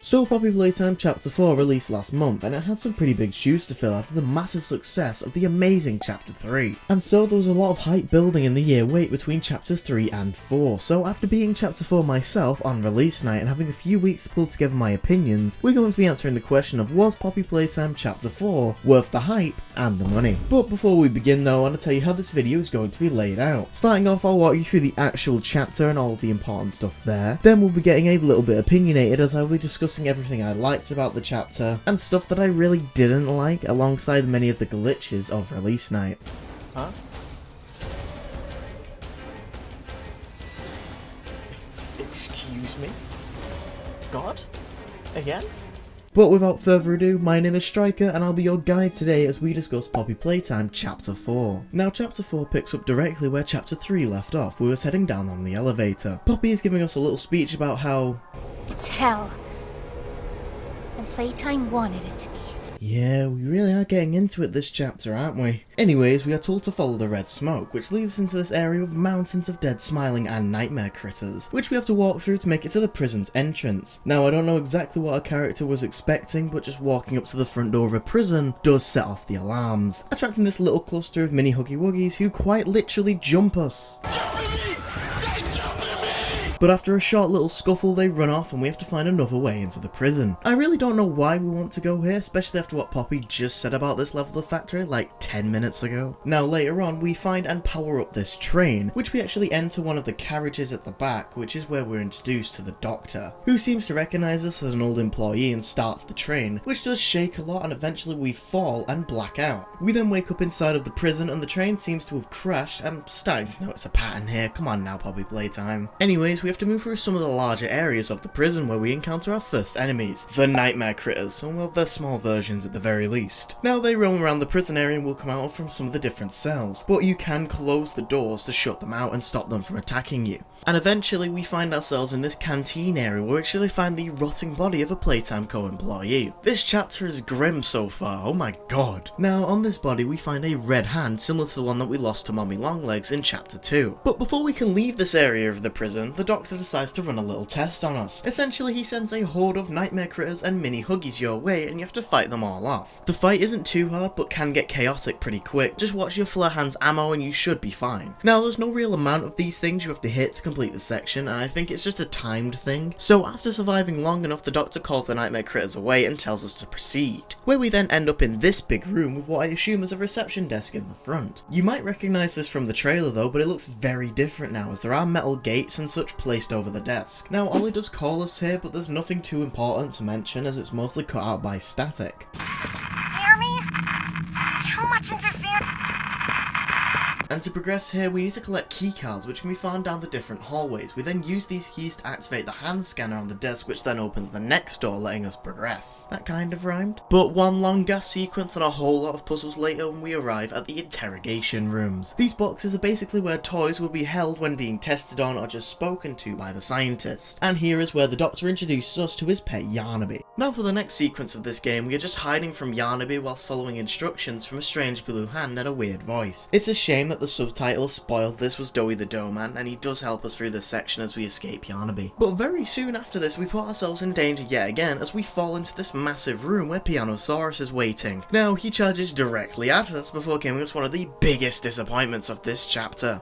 So Poppy Playtime Chapter 4 released last month, and it had some pretty big shoes to fill after the massive success of the amazing Chapter 3. And so there was a lot of hype building in the year wait between Chapter 3 and 4, so after beating Chapter 4 myself on release night and having a few weeks to pull together my opinions, we're going to be answering the question of was Poppy Playtime Chapter 4 worth the hype and the money? But before we begin though, I want to tell you how this video is going to be laid out. Starting off, I'll walk you through the actual chapter and all of the important stuff there. Then we'll be getting a little bit opinionated as I'll be discussing everything I liked about the chapter and stuff that I really didn't like, alongside many of the glitches of release night. Huh? Excuse me? God? Again? But without further ado, my name is Striker and I'll be your guide today as we discuss Poppy Playtime Chapter 4. Now Chapter 4 picks up directly where Chapter 3 left off. We were heading down on the elevator. Poppy is giving us a little speech about how it's hell. And Playtime wanted it to be. Yeah, we really are getting into it this chapter, aren't we? Anyways, we are told to follow the red smoke, which leads us into this area with mountains of dead smiling and nightmare critters, which we have to walk through to make it to the prison's entrance. Now, I don't know exactly what our character was expecting, but just walking up to the front door of a prison does set off the alarms, attracting this little cluster of mini Huggy Wuggies who quite literally jump us. But after a short little scuffle they run off and we have to find another way into the prison. I really don't know why we want to go here, especially after what Poppy just said about this level of factory like 10 minutes ago. Now later on we find and power up this train, which we actually enter one of the carriages at the back, which is where we're introduced to the doctor, who seems to recognise us as an old employee and starts the train, which does shake a lot and eventually we fall and black out. We then wake up inside of the prison and the train seems to have crashed. I'm starting to notice a pattern here, come on now Poppy Playtime. Anyways, we have to move through some of the larger areas of the prison where we encounter our first enemies, the nightmare critters, or well, they're small versions at the very least. Now they roam around the prison area and will come out from some of the different cells, but you can close the doors to shut them out and stop them from attacking you. And eventually we find ourselves in this canteen area where we actually find the rotting body of a Playtime co-employee. This chapter is grim so far, oh my god. Now on this body we find a red hand similar to the one that we lost to Mommy Longlegs in chapter 2. But before we can leave this area of the prison, the doctor decides to run a little test on us. Essentially he sends a horde of nightmare critters and mini Huggies your way and you have to fight them all off. The fight isn't too hard but can get chaotic pretty quick, just watch your flare hand's ammo and you should be fine. Now there's no real amount of these things you have to hit to complete the section and I think it's just a timed thing, so after surviving long enough the doctor calls the nightmare critters away and tells us to proceed, where we then end up in this big room with what I assume is a reception desk in the front. You might recognise this from the trailer though, but it looks very different now as there are metal gates and such placed over the desk. Now Ollie does call us here, but there's nothing too important to mention as it's mostly cut out by static. Hear me? Too much interference. And to progress here, we need to collect keycards which can be found down the different hallways. We then use these keys to activate the hand scanner on the desk, which then opens the next door, letting us progress. That kind of rhymed. But one long gas sequence and a whole lot of puzzles later when we arrive at the interrogation rooms. These boxes are basically where toys will be held when being tested on or just spoken to by the scientist. And here is where the doctor introduces us to his pet Yarnaby. Now for the next sequence of this game, we are just hiding from Yarnaby whilst following instructions from a strange blue hand and a weird voice. It's a shame that the subtitle spoiled this was Doughy the Dough Man, and he does help us through this section as we escape Yarnaby. But very soon after this we put ourselves in danger yet again as we fall into this massive room where Pianosaurus is waiting. Now he charges directly at us before giving us one of the biggest disappointments of this chapter.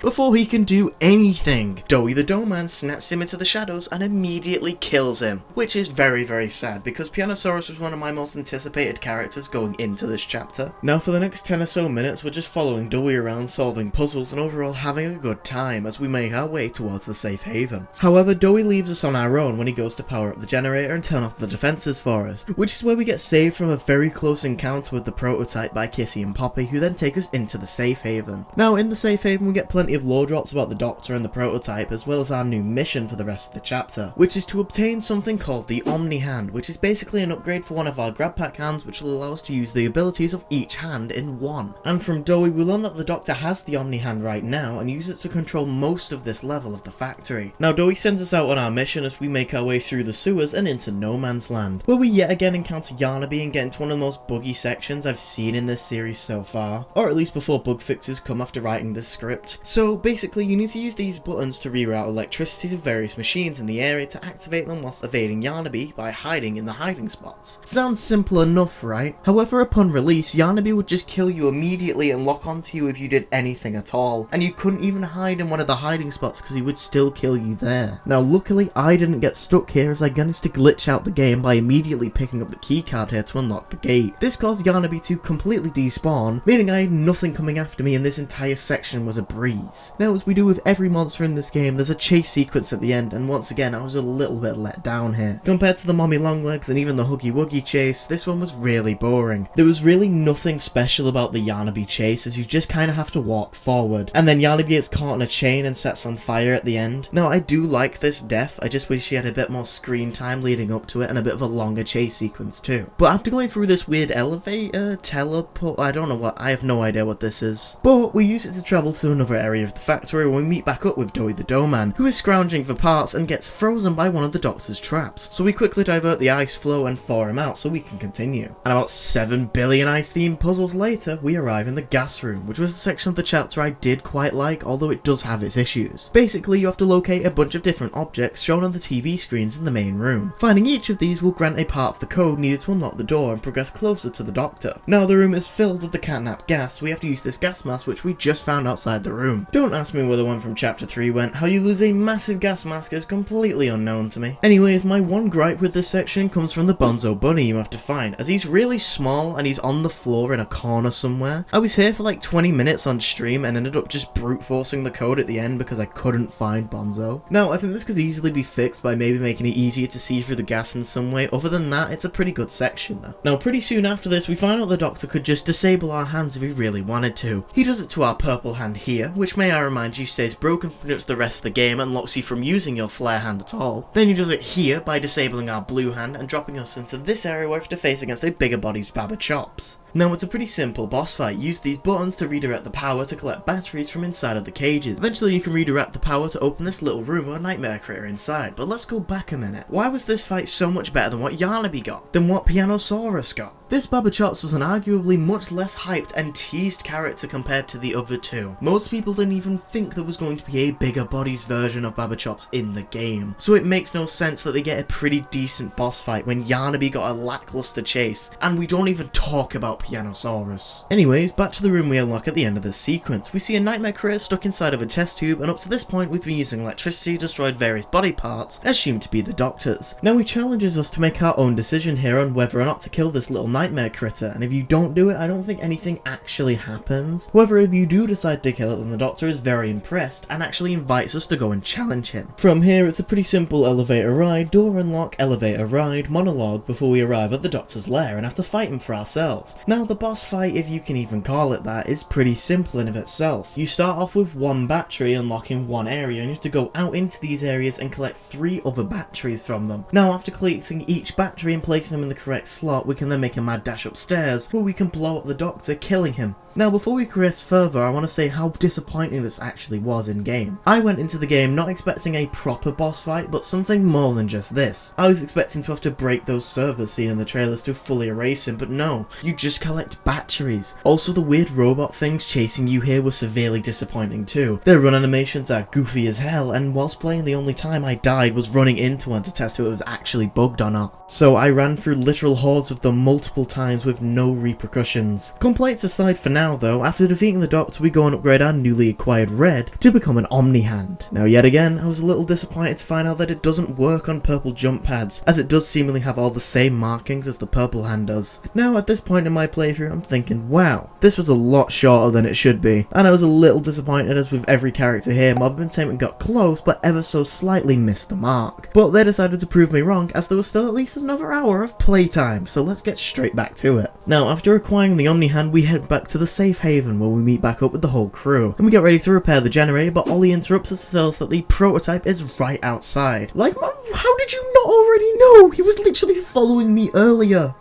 Before he can do anything, Doughy the Dough Man snaps him into the shadows and immediately kills him, which is very sad because Pianosaurus was one of my most anticipated characters going into this chapter. Now for the next 10 or so minutes we're just following Doughy around solving puzzles and overall having a good time as we make our way towards the safe haven. However, Doughy leaves us on our own when he goes to power up the generator and turn off the defences for us, which is where we get saved from a very close encounter with the prototype by Kissy and Poppy, who then take us into the safe haven. Now in the safe haven we get plenty of lore drops about the doctor and the prototype, as well as our new mission for the rest of the chapter, which is to obtain something called the Omni Hand, which is basically an upgrade for one of our grab pack hands which will allow us to use the abilities of each hand in one. And from Doughy we learn that the doctor has the Omni Hand right now and uses it to control most of this level of the factory. Now Doughy sends us out on our mission as we make our way through the sewers and into No Man's Land, where we yet again encounter Yarnaby and get into one of the most buggy sections I've seen in this series so far, or at least before bug fixes come after writing this script. So So basically you need to use these buttons to reroute electricity to various machines in the area to activate them whilst evading Yarnaby by hiding in the hiding spots. Sounds simple enough, right? However, upon release, Yarnaby would just kill you immediately and lock onto you if you did anything at all, and you couldn't even hide in one of the hiding spots because he would still kill you there. Now luckily I didn't get stuck here as I managed to glitch out the game by immediately picking up the keycard here to unlock the gate. This caused Yarnaby to completely despawn, meaning I had nothing coming after me and this entire section was a breeze. Now as we do with every monster in this game, there's a chase sequence at the end, and once again I was a little bit let down here. Compared to the Mommy Longlegs and even the Huggy Wuggy chase, this one was really boring. There was really nothing special about the Yarnaby chase, as you just kind of have to walk forward, and then Yarnaby gets caught in a chain and sets on fire at the end. Now I do like this death, I just wish she had a bit more screen time leading up to it and a bit of a longer chase sequence too. But after going through this weird elevator, teleport, I don't know what, I have no idea what this is. But we use it to travel to another area of the factory where we meet back up with Doughy the Doughman, who is scrounging for parts and gets frozen by one of the Doctor's traps. So we quickly divert the ice flow and thaw him out so we can continue. And about 7 billion ice-themed puzzles later, we arrive in the gas room, which was a section of the chapter I did quite like, although it does have its issues. Basically, you have to locate a bunch of different objects shown on the TV screens in the main room. Finding each of these will grant a part of the code needed to unlock the door and progress closer to the Doctor. Now the room is filled with the catnap gas, so we have to use this gas mask which we just found outside the room. Don't ask me where the one from chapter 3 went, how you lose a massive gas mask is completely unknown to me. Anyways, my one gripe with this section comes from the Bonzo Bunny you have to find, as he's really small and he's on the floor in a corner somewhere. I was here for like 20 minutes on stream and ended up just brute forcing the code at the end because I couldn't find Bonzo. Now I think this could easily be fixed by maybe making it easier to see through the gas in some way. Other than that, it's a pretty good section though. Now pretty soon after this we find out the Doctor could just disable our hands if he really wanted to. He does it to our purple hand here, which may I remind you stays broken for the rest of the game and locks you from using your flare hand at all. Then he does it here by disabling our blue hand and dropping us into this area where we have to face against a bigger body's Baba Chops. Now it's a pretty simple boss fight. Use these buttons to redirect the power to collect batteries from inside of the cages. Eventually you can redirect the power to open this little room with a nightmare critter inside. But let's go back a minute. Why was this fight so much better than what Yarnaby got? Than what Pianosaurus got? This Baba Chops was an arguably much less hyped and teased character compared to the other two. Most people didn't even think there was going to be a bigger bodies version of Baba Chops in the game. So it makes no sense that they get a pretty decent boss fight when Yarnaby got a lackluster chase, and we don't even talk about Pianosaurus. Anyways, back to the room we unlock at the end of this sequence. We see a nightmare critter stuck inside of a test tube, and up to this point we've been using electricity to destroy various body parts, assumed to be the Doctor's. Now he challenges us to make our own decision here on whether or not to kill this little nightmare critter, and if you don't do it, I don't think anything actually happens. However, if you do decide to kill it, then the Doctor is very impressed and actually invites us to go and challenge him. From here, it's a pretty simple elevator ride, door unlock, elevator ride, monologue before we arrive at the Doctor's lair and have to fight him for ourselves. Now the boss fight, if you can even call it that, is pretty simple in of itself. You start off with one battery unlocking one area, and you have to go out into these areas and collect 3 other batteries from them. Now after collecting each battery and placing them in the correct slot, we can then make a mad dash upstairs where we can blow up the Doctor, killing him. Now before we progress further, I want to say how disappointing this actually was in game. I went into the game not expecting a proper boss fight, but something more than just this. I was expecting to have to break those servers seen in the trailers to fully erase him, but no, you just collect batteries. Also, the weird robot things chasing you here were severely disappointing too. Their run animations are goofy as hell, and whilst playing, the only time I died was running into one to test if it was actually bugged or not. So I ran through literal hordes of them multiple times with no repercussions. Complaints aside for now though, after defeating the Doctor we go and upgrade our newly acquired Red to become an Omni Hand. Now yet again, I was a little disappointed to find out that it doesn't work on purple jump pads, as it does seemingly have all the same markings as the purple hand does. Now at this point in my playthrough I'm thinking, wow, this was a lot shorter than it should be, and I was a little disappointed as with every character here, Mob Entertainment got close but ever so slightly missed the mark. But they decided to prove me wrong, as there was still at least another hour of playtime, so let's get straight back to it. Now after acquiring the Omni Hand we head back to the safe haven where we meet back up with the whole crew, and we get ready to repair the generator, but Ollie interrupts us to tell us that the prototype is right outside. Like, how did you not already know? He was literally following me earlier.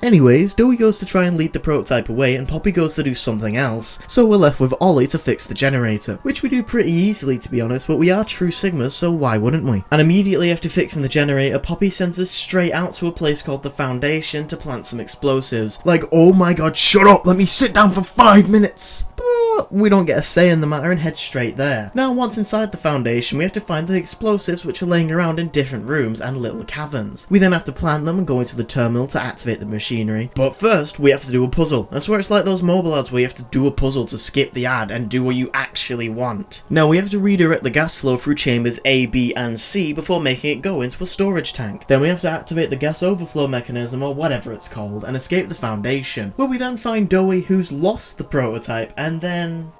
Anyways, Doughy goes to try and lead the prototype away and Poppy goes to do something else, so we're left with Ollie to fix the generator, which we do pretty easily to be honest, but we are true Sigmas, so why wouldn't we? And immediately after fixing the generator, Poppy sends us straight out to a place called the Foundation to plant some explosives. Like, oh my god, shut up, let me sit down for 5 minutes! but we don't get a say in the matter and head straight there. Now, once inside the Foundation, we have to find the explosives which are laying around in different rooms and little caverns. We then have to plant them and go into the terminal to activate the machinery. But first, we have to do a puzzle. I swear it's like those mobile ads where you have to do a puzzle to skip the ad and do what you actually want. Now, we have to redirect the gas flow through chambers A, B, and C before making it go into a storage tank. Then we have to activate the gas overflow mechanism, or whatever it's called, and escape the Foundation, where we then find Dowie, who's lost the prototype, and then...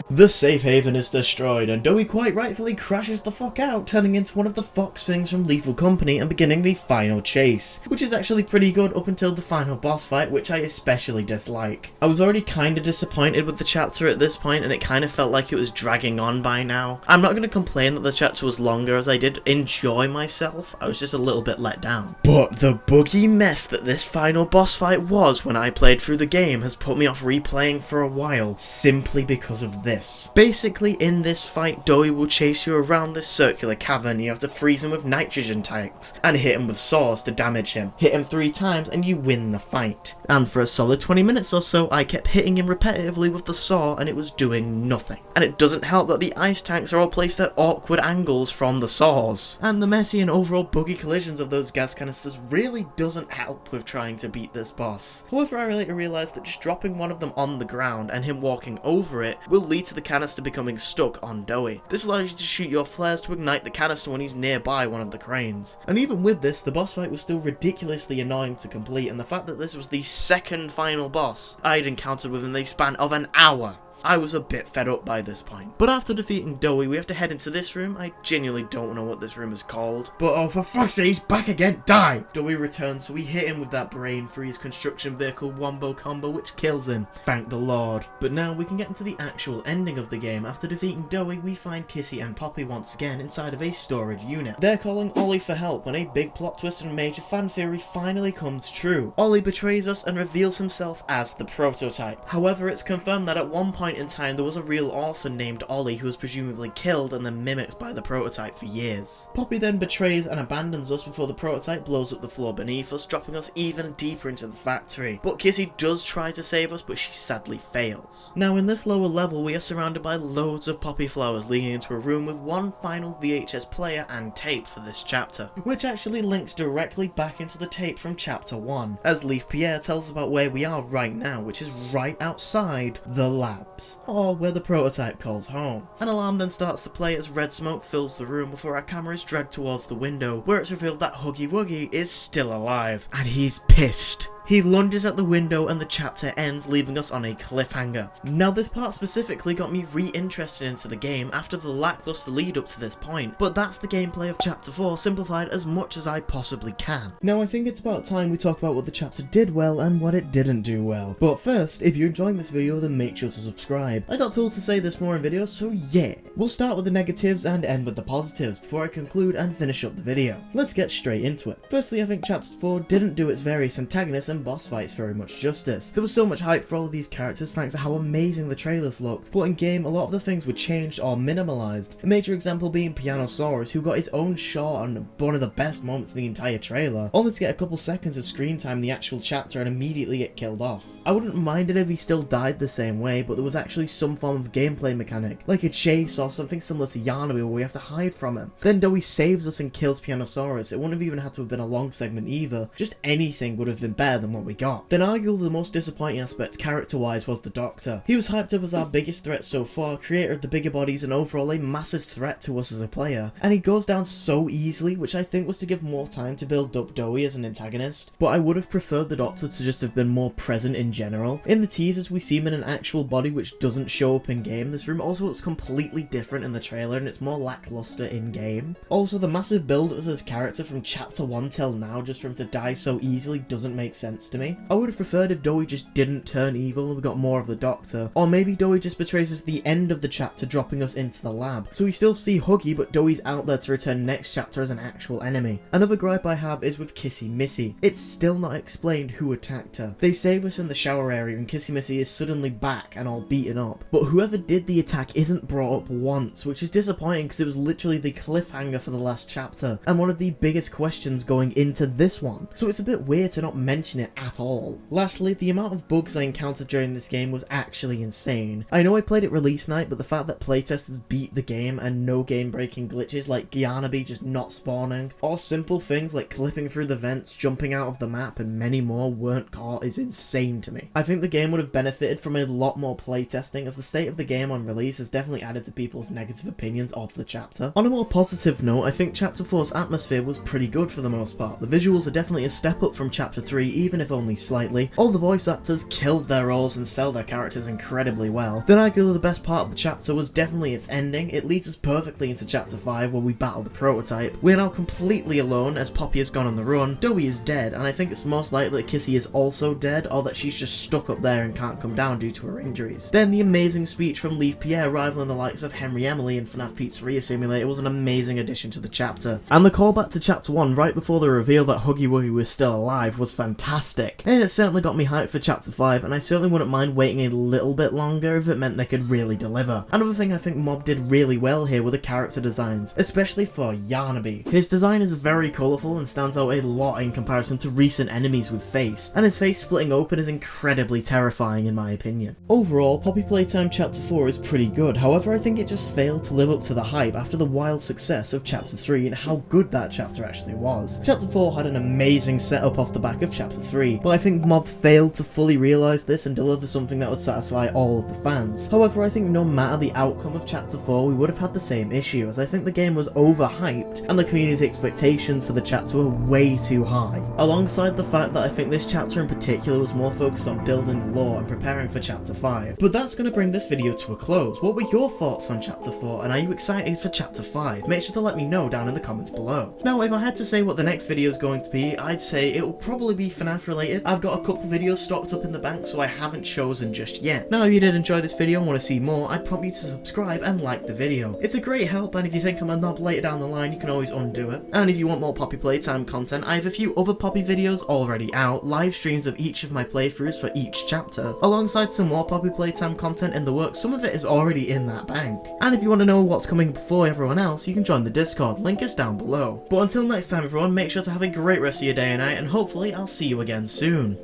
the safe haven is destroyed, and Dowie quite rightfully crashes the fuck out, turning into one of the fox things from Lethal Company and beginning the final chase, which is actually pretty good up until the final boss fight, which I especially dislike. I was already kinda disappointed with the chapter at this point, and it kinda felt like it was dragging on by now. I'm not gonna complain that the chapter was longer, as I did enjoy myself. I was just a little bit let down. But the buggy mess that this final boss fight was when I played through the game has put me off replaying for a while, simply because of this. Basically, in this fight, Dowie will chase you around this circular cavern. You have to freeze him with nitrogen tanks and hit him with saws to damage him. Hit him 3 times and you win the fight. And for a solid 20 minutes or so, I kept hitting him repetitively with the saw and it was doing nothing. And it doesn't help that the ice tanks are all placed at awkward angles from the saws. And the messy and overall buggy collisions of those gas canisters really doesn't help with trying to beat this boss. However, I later realised that just dropping one of them on the ground and him walking over it will lead to the canister becoming stuck on Dowie. This allows you to shoot your flares to ignite the canister when he's nearby one of the cranes. And even with this, the boss fight was still ridiculously annoying to complete, and the fact that this was the second final boss I'd encountered within the span of an hour, I was a bit fed up by this point. But after defeating Dowie, we have to head into this room. I genuinely don't know what this room is called. But oh, for fuck's sake, he's back again, die! Dowie returns, so we hit him with that brain freeze construction vehicle wombo combo, which kills him. Thank the Lord. But now we can get into the actual ending of the game. After defeating Dowie, we find Kissy and Poppy once again inside of a storage unit. They're calling Ollie for help when a big plot twist and major fan theory finally comes true. Ollie betrays us and reveals himself as the prototype. However, it's confirmed that at one point in time there was a real orphan named Ollie who was presumably killed and then mimicked by the prototype for years. Poppy then betrays and abandons us before the prototype blows up the floor beneath us, dropping us even deeper into the factory. But Kissy does try to save us, but she sadly fails. Now in this lower level we are surrounded by loads of poppy flowers, leading into a room with one final VHS player and tape for this chapter, which actually links directly back into the tape from chapter 1, as Leaf Pierre tells us about where we are right now, which is right outside the labs, or where the prototype calls home. An alarm then starts to play as red smoke fills the room before our camera is dragged towards the window, where it's revealed that Huggy Wuggy is still alive, and he's pissed. He lunges at the window and the chapter ends, leaving us on a cliffhanger. Now this part specifically got me re-interested into the game after the lackluster lead up to this point, but that's the gameplay of chapter 4 simplified as much as I possibly can. Now I think it's about time we talk about what the chapter did well and what it didn't do well. But first, if you're enjoying this video then make sure to subscribe. I got told to say this more in videos, so yeah. We'll start with the negatives and end with the positives before I conclude and finish up the video. Let's get straight into it. Firstly, I think chapter 4 didn't do its various antagonists and boss fights very much justice. There was so much hype for all of these characters thanks to how amazing the trailers looked, but in game a lot of the things were changed or minimalised. A major example being Pianosaurus, who got his own shot and one of the best moments in the entire trailer, only to get a couple seconds of screen time in the actual chapter and immediately get killed off. I wouldn't mind it if he still died the same way, but there was actually some form of gameplay mechanic, like a chase or something similar to Yanabe where we have to hide from him. Then Dowie saves us and kills Pianosaurus. It wouldn't have even had to have been a long segment either, just anything would have been better than what we got. Then arguably the most disappointing aspect character-wise was the Doctor. He was hyped up as our biggest threat so far, creator of the bigger bodies and overall a massive threat to us as a player, and he goes down so easily, which I think was to give more time to build up Dowie as an antagonist, but I would have preferred the Doctor to just have been more present in general. In the teasers we see him in an actual body which doesn't show up in game. This room also looks completely different in the trailer and it's more lackluster in game. Also the massive build of this character from chapter 1 till now just for him to die so easily doesn't make sense to me. I would have preferred if Dowie just didn't turn evil and we got more of the Doctor, or maybe Dowie just betrays us at the end of the chapter, dropping us into the lab. So we still see Huggy, but Dowie's out there to return next chapter as an actual enemy. Another gripe I have is with Kissy Missy. It's still not explained who attacked her. They save us in the shower area and Kissy Missy is suddenly back and all beaten up, but whoever did the attack isn't brought up once, which is disappointing because it was literally the cliffhanger for the last chapter and one of the biggest questions going into this one. So it's a bit weird to not mention touching it at all. Lastly, the amount of bugs I encountered during this game was actually insane. I know I played it release night, but the fact that playtesters beat the game and no game-breaking glitches like Gyanabe just not spawning, or simple things like clipping through the vents, jumping out of the map, and many more weren't caught is insane to me. I think the game would have benefited from a lot more playtesting, as the state of the game on release has definitely added to people's negative opinions of the chapter. On a more positive note, I think Chapter 4's atmosphere was pretty good for the most part. The visuals are definitely a step up from Chapter 3, even if only slightly. All the voice actors killed their roles and sell their characters incredibly well. Then arguably the best part of the chapter was definitely its ending. It leads us perfectly into Chapter 5, where we battle the prototype. We're now completely alone as Poppy has gone on the run. Dowie is dead, and I think it's most likely that Kissy is also dead, or that she's just stuck up there and can't come down due to her injuries. Then the amazing speech from Leaf Pierre rivaling the likes of Henry Emily in FNAF Pizzeria Simulator was an amazing addition to the chapter. And the callback to Chapter 1 right before the reveal that Huggy Wuggy was still alive was fantastic. And it certainly got me hyped for Chapter 5, and I certainly wouldn't mind waiting a little bit longer if it meant they could really deliver. Another thing I think Mob did really well here were the character designs, especially for Gyanabe. His design is very colourful and stands out a lot in comparison to recent enemies with face, and his face splitting open is incredibly terrifying in my opinion. Overall, Poppy Playtime Chapter 4 is pretty good, however I think it just failed to live up to the hype after the wild success of Chapter 3 and how good that chapter actually was. Chapter 4 had an amazing setup off the back of Chapter 3, but I think Mob failed to fully realise this and deliver something that would satisfy all of the fans. However, I think no matter the outcome of Chapter 4, we would have had the same issue, as I think the game was overhyped and the community's expectations for the chapter were way too high. Alongside the fact that I think this chapter in particular was more focused on building the lore and preparing for Chapter 5. But that's going to bring this video to a close. What were your thoughts on Chapter 4, and are you excited for Chapter 5? Make sure to let me know down in the comments below. Now, if I had to say what the next video is going to be, I'd say it will probably be FNAF related. I've got a couple videos stocked up in the bank, so I haven't chosen just yet. Now, if you did enjoy this video and want to see more, I'd prompt you to subscribe and like the video. It's a great help, and if you think I'm a knob later down the line, you can always undo it. And if you want more Poppy Playtime content, I have a few other Poppy videos already out, live streams of each of my playthroughs for each chapter, alongside some more Poppy Playtime content in the works. Some of it is already in that bank. And if you want to know what's coming before everyone else, you can join the Discord, link is down below. But until next time everyone, make sure to have a great rest of your day and night, and hopefully I'll see you again soon.